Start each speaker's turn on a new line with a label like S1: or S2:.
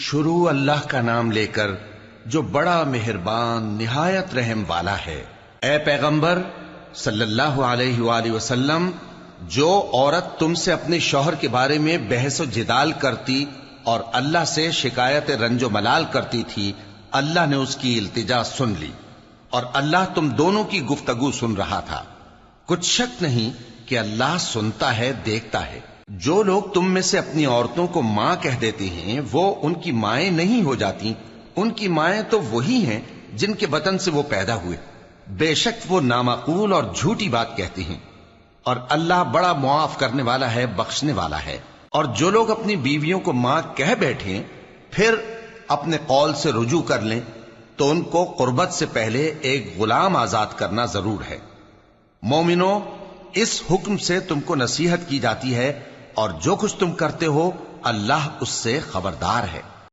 S1: شروع اللہ کا نام لے کر جو بڑا مہربان نہایت رحم والا ہے۔ اے پیغمبر صلی اللہ علیہ وآلہ وسلم، جو عورت تم سے اپنے شوہر کے بارے میں بحث و جدال کرتی اور اللہ سے شکایت رنج و ملال کرتی تھی، اللہ نے اس کی التجا سن لی اور اللہ تم دونوں کی گفتگو سن رہا تھا۔ کچھ شک نہیں کہ اللہ سنتا ہے، دیکھتا ہے۔ جو لوگ تم میں سے اپنی عورتوں کو ماں کہہ دیتے ہیں وہ ان کی مائیں نہیں ہو جاتی، ان کی مائیں تو وہی ہیں جن کے بطن سے وہ پیدا ہوئے۔ بے شک وہ نامعقول اور جھوٹی بات کہتے ہیں، اور اللہ بڑا معاف کرنے والا ہے، بخشنے والا ہے۔ اور جو لوگ اپنی بیویوں کو ماں کہہ بیٹھیں پھر اپنے قول سے رجوع کر لیں تو ان کو قربت سے پہلے ایک غلام آزاد کرنا ضرور ہے۔ مومنو، اس حکم سے تم کو نصیحت کی جاتی ہے اور جو کچھ تم کرتے ہو اللہ اس سے خبردار ہے۔